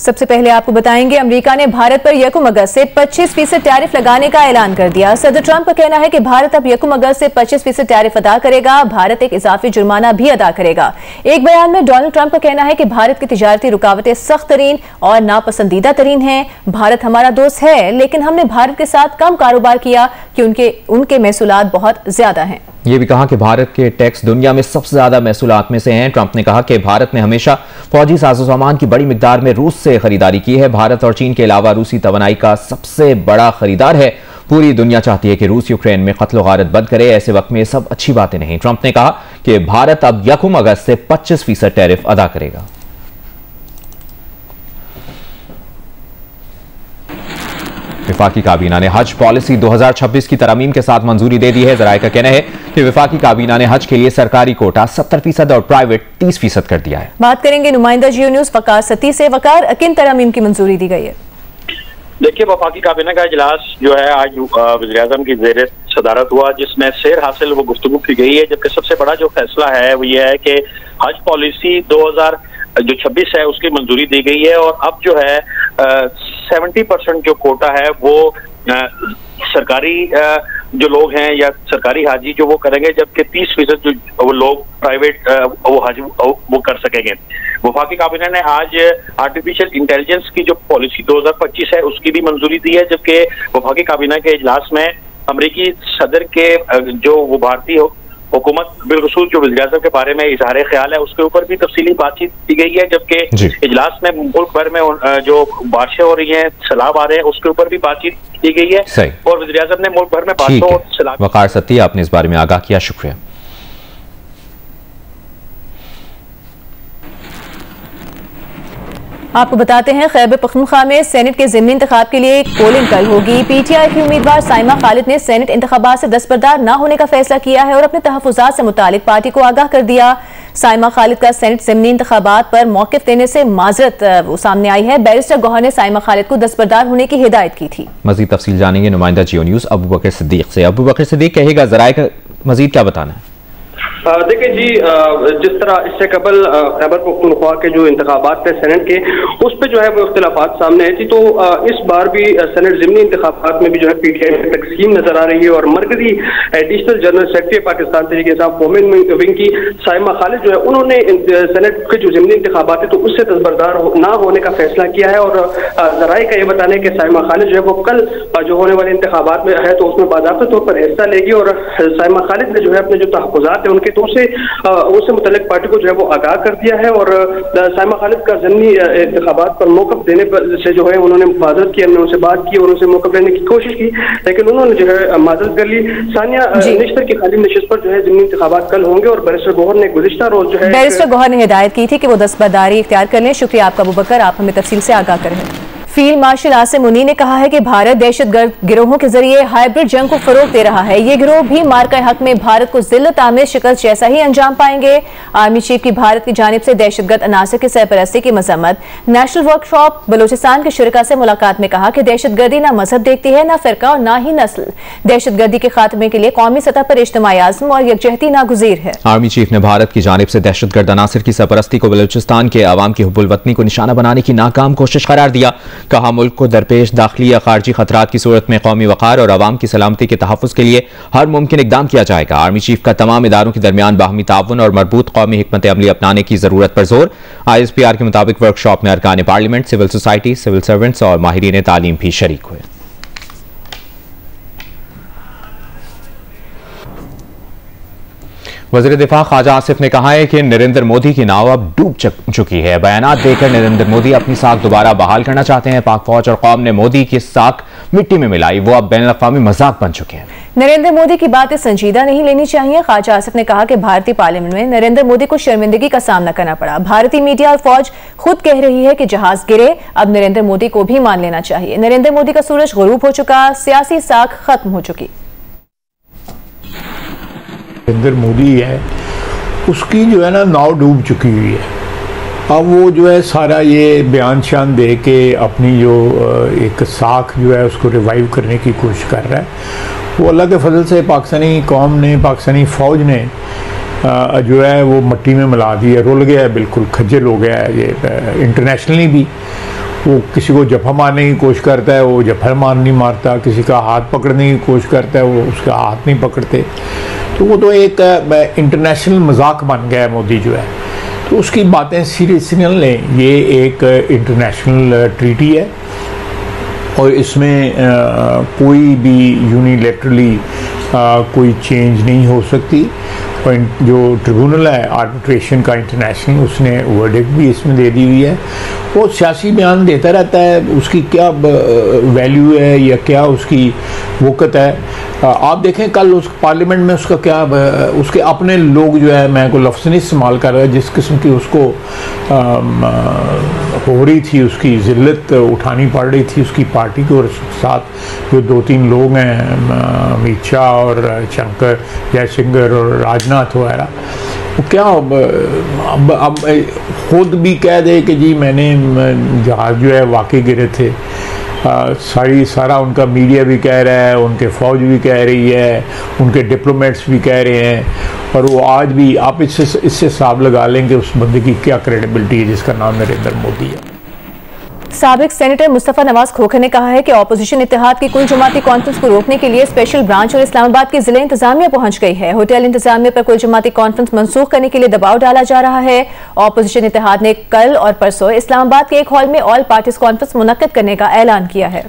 सबसे पहले आपको बताएंगे, अमेरिका ने भारत पर यकम अगस्त से 25% टैरिफ लगाने का ऐलान कर दिया। सदर ट्रंप का कहना है कि भारत अब यकम अगस्त से 25% टैरिफ अदा करेगा। भारत एक इजाफी जुर्माना भी अदा करेगा। एक बयान में डोनाल्ड ट्रंप का कहना है कि भारत की तिजारती रुकावटें सख्त तरीन और नापसंदीदा तरीन हैं। भारत हमारा दोस्त है, लेकिन हमने भारत के साथ कम कारोबार किया कि उनके महसूलात बहुत ज्यादा हैं। ये भी कहा कि भारत के टैक्स दुनिया में सबसे ज्यादा महसूलात में से हैं। ट्रंप ने कहा कि भारत ने हमेशा फौजी साजो-सामान की बड़ी मिकदार में रूस से खरीदारी की है। भारत और चीन के अलावा रूसी तवानाई का सबसे बड़ा खरीदार है। पूरी दुनिया चाहती है कि रूस यूक्रेन में कत्ल गारत बंद करे। ऐसे वक्त में ये सब अच्छी बातें नहीं। ट्रंप ने कहा कि भारत अब यकम अगस्त से 25% टैरिफ अदा करेगा। विफाकी काबीना ने हज पॉलिसी 2026 की तरमीम के साथ मंजूरी दे दी है। जराये का कहना है कि विफाकी काबीना ने हज के लिए सरकारी कोटा 70% और प्राइवेट 30% कर दिया है। बात करेंगे नुमाइंदा जियो न्यूज वकार सती से। वकार, किन तरमीम की मंजूरी दी गई है? देखिए, वफाकी काबीना का इजलास जो है आज वज़ीर-ए-आज़म की ज़ेर सदारत हुआ, जिसमें सैर हासिल वो गुफ्तगू की गई है। जबकि सबसे बड़ा जो फैसला है वो ये है कि हज पॉलिसी 2026 है उसकी मंजूरी दी गई है। और अब जो है 70% जो कोटा है वो सरकारी जो लोग हैं या सरकारी हाजी जो वो करेंगे, जबकि 30% जो वो लोग प्राइवेट वो हज वो कर सकेंगे। वफाकी काबीना ने आज आर्टिफिशियल इंटेलिजेंस की जो पॉलिसी 2025 है उसकी भी मंजूरी दी है। जबकि वफाकी काबीना के इजलास में अमरीकी सदर के जो वो भारतीय हुकूमत बिलखुसूस जो वज़ीर-ए-आज़म के बारे में इजहार ख्याल है उसके ऊपर भी तफसीली बातचीत की गई है। जबकि इजलास में मुल्क भर में जो बारिशें हो रही हैं, सैलाब आ रहे हैं, उसके ऊपर भी बातचीत की गई है। और वज़ीर-ए-आज़म ने मुल्क भर में बारिशों और सैलाब। वकार सती, आपने इस बारे में आगाह किया, शुक्रिया। आपको बताते हैं, खैबर पख्तूनख्वा में सेनेट के ज़िमनी इंतखाब के लिए पोलिंग कल होगी। पीटीआई की उम्मीदवार साइमा खालिद ने सेनेट इंतखाबात से दस्तबरदार न होने का फैसला किया है और अपने तहफ़्फ़ुज़ात से मुतालिक पार्टी को आगाह कर दिया। साइमा खालिद का सेनेट ज़िमनी इंतखाबात पर मौक़िफ़ देने से माजरत सामने आई है। बैरिस्टर गौहर ने साइमा खालिद को दस्तबरदार होने की हिदायत की थी। मज़ीद तफसील जानेंगे नुमाइंदा जियो न्यूज़ अबू बकर सिद्दीक से। अबू बकर सिद्दीक, कहेगा ज़राए का मज़ीद क्या बताना है? देखिए जी, जिस तरह इससे कबल खैबर पख्तूनख्वा के जो इंतखाबात थे सेनेट के, उस पर जो है वो इख्तिलाफात सामने आई थी। तो इस बार भी सेनेट ज़िमनी इंतखाबात में भी जो है पीटीआई में तकसीम नजर आ रही है। और मरकजी additional general secretary Pakistan Tehreek Insaf कौमी विंग की साइमा खालिद जो है उन्होंने सेनेट के जो ज़िमनी इंतखाबात है तो उससे दस्तबरदार ना होने का फैसला किया है। और जराये का ये बताना है कि साइमा खालिद जो है वो कल जो होने वाले इंतखाबात में है तो उसमें बाज़ाब्ता तौर पर हिस्सा लेगी। और साइमा खालिद ने जो है अपने जो तहफ़्फ़ुज़ात है उनके तो उससे मुतल्लिक पार्टी को जो है वो आगाह कर दिया है। और साइमा खालिद का ज़िमनी इंतखाबात पर मौक़िफ़ देने पर से जो है उन्होंने मुफ़ाज़त की। हमने उनसे बात की और उनसे मौक़िफ़ लेने की कोशिश की, लेकिन उन्होंने जो है माज़रत कर ली। सानिया निश्तर की खाली नशिस्त पर जो है ज़िमनी इंतखाबात कल होंगे। और बैरिस्टर गौहर ने गुज़िश्ता रोज़ जो है बैरिस्टर गौहर ने हिदायत की थी कि वो दस्तबरदारी इख्तियार कर लें। शुक्रिया आपका अबू बकर, आप हमें तफसील से आगाह करें। फील्ड मार्शल आसिम मुनी ने कहा है कि भारत दहशतगर्द गिरोहों के जरिए हाइब्रिड जंग को फरोग दे रहा है। ये गिरोह भी मार्का हक में भारत को जिल्लत आमिर शिकस्त जैसा ही अंजाम पाएंगे। आर्मी चीफ की भारत की जानिब से दहशतगर्द अनासर की सरपरस्ती की मजम्मत। नेशनल वर्कशॉप बलोचिस्तान के शुरका से मुलाकात में कहा कि दहशतगर्दी ना मजहब देखती है, ना फिरका और ना ही नस्ल। दहशतगर्दी के खात्मे के लिए कौमी सतह पर इज्तिमाई आज़म और यकजहती नागुज़ीर है। आर्मी चीफ ने भारत की जानिब से दहशतगर्द अनासर की सरपरस्ती को बलोचिस्तान के अवाम की हुब्बुल वतनी को निशाना बनाने की नाकाम कोशिश करार दिया। कहा, मुल्क को दरपेश दाखिली या खारजी खतरात की सूरत में कौमी वक़ार और अवाम की सलामती के तहफ़्फ़ुज़ के लिए हर मुमकिन इक़दाम किया जाएगा। आर्मी चीफ का तमाम इदारों के दरमियान बाहमी ताउन और मरबूत कौमी हिकमत अमली अपनाने की ज़रूरत पर जोर। ISPR के मुताबिक वर्कशॉप में अरकान parliament, civil society, civil servants और माहिरीन तालीम भी शरीक हुए। वज़ीर दिफा ख्वाजा आसिफ ने कहा है कि नरेंद्र मोदी की नाव अब डूब चुकी है। बयानात देकर नरेंद्र मोदी अपनी साख दोबारा बहाल करना चाहते हैं। पाक फौज और कौम ने मोदी की साख मिट्टी में मिलाई, वो अब बैनुल-अक़वामी मजाक बन चुके हैं। नरेंद्र मोदी की बातें संजीदा नहीं लेनी चाहिए। ख्वाजा आसिफ ने कहा कि भारतीय पार्लियामेंट में नरेंद्र मोदी को शर्मिंदगी का सामना करना पड़ा। भारतीय मीडिया और फौज खुद कह रही है कि जहाज गिरे, अब नरेंद्र मोदी को भी मान लेना चाहिए। नरेंद्र मोदी का सूरज गुरूब हो चुका, सियासी साख खत्म हो चुकी। नरेंद्र मोदी है उसकी जो है ना नाव डूब चुकी हुई है। अब वो जो है सारा ये बयान शान दे के अपनी जो एक साख जो है उसको रिवाइव करने की कोशिश कर रहा है। वो अल्लाह के फजल से पाकिस्तानी कौम ने, पाकिस्तानी फ़ौज ने जो है वो मट्टी में मिला दी है, रुल गया है, बिल्कुल खज्जल हो गया है ये इंटरनेशनली भी। वो किसी को जफा मारने की कोशिश करता है, वो जफा मार नहीं मारता, किसी का हाथ पकड़ने की कोशिश करता है, वो उसका हाथ नहीं पकड़ते। तो वो तो एक इंटरनेशनल मजाक बन गया है मोदी जो है, तो उसकी बातें सीरियसली न लें। ये एक इंटरनेशनल ट्रीटी है और इसमें कोई भी यूनिलैटरली कोई चेंज नहीं हो सकती। और जो ट्रिब्यूनल है आर्बिट्रेशन का इंटरनेशनल, उसने वर्डिक्ट भी इसमें दे दी हुई है। वो सियासी बयान देता रहता है, उसकी क्या वैल्यू है या क्या उसकी वक़्त है। आप देखें कल उस पार्लियामेंट में उसका क्या, उसके अपने लोग जो है, मैं कोई लफ्ज़ नहीं इस्तेमाल कर रहा, जिस किस्म की उसको हो रही थी, उसकी ज़िल्लत उठानी पड़ रही थी उसकी पार्टी को, और साथ जो 2-3 लोग हैं, अमित शाह और शंकर जयशंकर और राजनाथ वगैरह, वो क्या अब खुद भी कह दे कि जी मैंने जहाज़ जो है वाकई गिरे थे। सारा उनका मीडिया भी कह रहा है, उनके फ़ौज भी कह रही है, उनके डिप्लोमेट्स भी कह रहे हैं, और वो आज भी आप इससे हिसाब लगा लें कि उस बंदे की क्या क्रेडिबिलिटी है जिसका नाम नरेंद्र मोदी है। साबिक सेनेटर मुस्तफ़ा नवाज खोखर ने कहा है कि ऑपोजिशन इत्तेहाद की कुल जमाती कॉन्फ्रेंस को रोकने के लिए स्पेशल ब्रांच और इस्लामाबाद की जिला इंतजामिया पहुंच गई है। होटल इंतजामिया पर कुल जमाती कॉन्फ्रेंस मनसूख करने के लिए दबाव डाला जा रहा है। ऑपोजिशन इत्तेहाद ने कल और परसों इस्लामाबाद के एक हॉल में ऑल पार्टीज कॉन्फ्रेंस मुनक्कद करने का ऐलान किया है।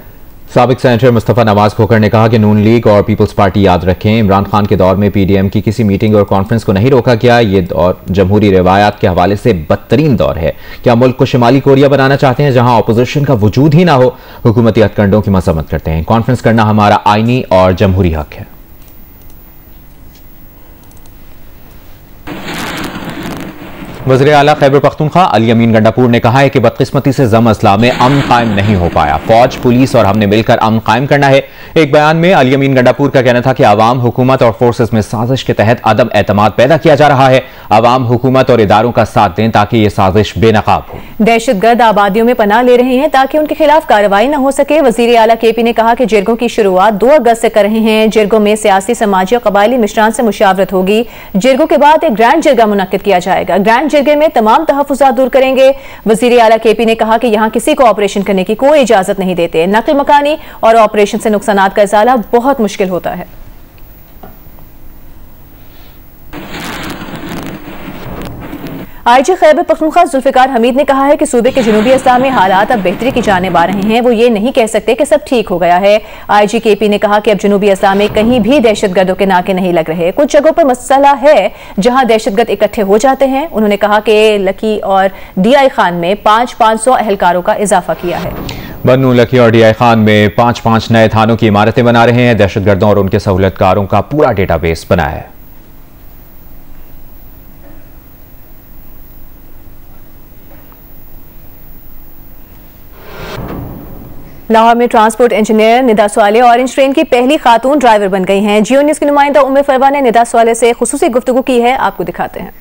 साबिक सेनेटर मुस्तफ़ा नवाज खोखर ने कहा कि नून लीग और पीपल्स पार्टी याद रखें, इमरान खान के दौर में पीडीएम की किसी मीटिंग और कॉन्फ्रेंस को नहीं रोका गया। ये दौर जमहूरी रिवायात के हवाले से बदतरीन दौर है। क्या मुल्क को शिमाली कोरिया बनाना चाहते हैं जहां अपोजिशन का वजूद ही ना हो? हुकूमती हथकंडों की मजम्मत करते हैं। कॉन्फ्रेंस करना हमारा आईनी और जमहूरी हक है। वज़ीर आला खैबर पख्तूनख्वा अली अमीन गंडापुर ने कहा है कि बदकिस्मती से जम असला में अमन कायम नहीं हो पाया। फौज, पुलिस और हमने मिलकर अमन कायम करना है। एक बयान में अली अमीन गंडापुर का कहना था कि अवाम, हुकूमत और फोर्सेस में साजिश के तहत अदम एतमाद पैदा किया जा रहा है। अवाम, हुकूमत और इदारों का साथ दें ताकि ये साजिश बेनकाब हो। दहशतगर्द आबादियों में पनाह ले रहे हैं ताकि उनके खिलाफ कार्रवाई न हो सके। वज़ीर आला केपी ने कहा कि जिरगों की शुरुआत 2 अगस्त से कर रहे हैं। जिरगों में सियासी, समाजी और कबायली मिशरान से मुशावरत होगी। जिरगों के बाद एक ग्रैंड जिरगा मुनक्किद किया जाएगा। ग्रैंड जिरगे में तमाम तहफ़्फ़ुज़ात दूर करेंगे। वज़ीर आला केपी ने कहा कि यहाँ किसी को ऑपरेशन करने की कोई इजाजत नहीं देते। नकल मकानी और ऑपरेशन से नुकसानात का इज़ाला बहुत मुश्किल होता है। आईजी खैबर पख्तूनख्वा जुल्फ़िकार हमीद ने कहा है कि सूबे के जनूबी अज़ला में हालात अब बेहतरी की जानिब आ रहे हैं। वो ये नहीं कह सकते कि सब ठीक हो गया है। आईजी केपी ने कहा कि अब जनूबी अज़ला में कहीं भी दहशतगर्दों के नाके नहीं लग रहे। कुछ जगहों पर मसला है जहां दहशतगर्द इकट्ठे हो जाते हैं। उन्होंने कहा कि लकी और DI खान में 500 अहलकारों का इजाफा किया है। बन्नू, लकी और DI खान में 5 नए थानों की इमारतें बना रहे हैं। दहशतगर्दों और उनके सहूलतकारों का पूरा डेटाबेस बनाया है। लाहौर में transport engineer Nida Swaleh orange train की पहली खातून ड्राइवर बन गई हैं। जियो न्यूज़ की नुमाइंदा उम्मे फरवा ने निदा स्वाले से खुसूसी गुफ्तगू की है, आपको दिखाते हैं।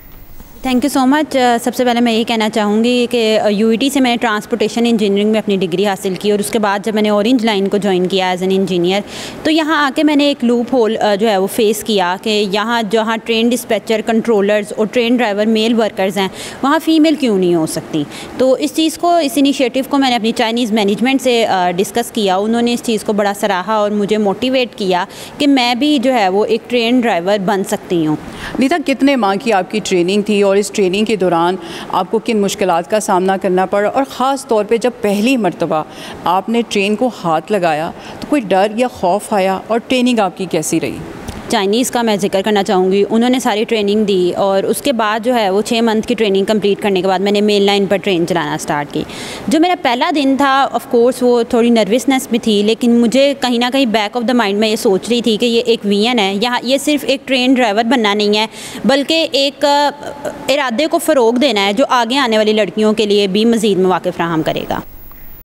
Thank you so much. सबसे पहले मैं ये कहना चाहूँगी कि UET से मैंने ट्रांसपोर्टेशन इंजीनियरिंग में अपनी डिग्री हासिल की और उसके बाद जब मैंने ऑरेंज लाइन को ज्वाइन किया एज एन इंजीनियर, तो यहाँ आके मैंने एक लूप होल जो है वो फेस किया कि यहाँ जहाँ ट्रेन डिस्पैचर, कंट्रोलर्स और ट्रेन ड्राइवर मेल वर्कर्स हैं, वहाँ फ़ीमेल क्यों नहीं हो सकती। तो इस चीज़ को, इस इनिशिएटिव को मैंने अपनी चाइनीज़ मैनेजमेंट से डिस्कस किया। उन्होंने इस चीज़ को बड़ा सराहा और मुझे मोटिवेट किया कि मैं भी जो है वो एक ट्रेन ड्राइवर बन सकती हूँ। नीता, कितने माह की आपकी ट्रेनिंग थी और इस ट्रेनिंग के दौरान आपको किन मुश्किलात का सामना करना पड़ा, और ख़ास तौर पे जब पहली मर्तबा आपने ट्रेन को हाथ लगाया तो कोई डर या खौफ आया, और ट्रेनिंग आपकी कैसी रही? चाइनीज़ का मैं जिक्र करना चाहूँगी। उन्होंने सारी ट्रेनिंग दी और उसके बाद जो है वो 6 मंथ की ट्रेनिंग कंप्लीट करने के बाद मैंने मेन लाइन पर ट्रेन चलाना स्टार्ट की। जो मेरा पहला दिन था, ऑफ कोर्स वो थोड़ी नर्वसनेस भी थी, लेकिन मुझे कहीं ना कहीं बैक ऑफ द माइंड में ये सोच रही थी कि ये एक विजन है। यहाँ ये सिर्फ एक ट्रेन ड्राइवर बनना नहीं है, बल्कि एक इरादे को फ़रोग देना है जो आगे आने वाली लड़कियों के लिए भी मज़ीद मौक़े फ़राहम करेगा।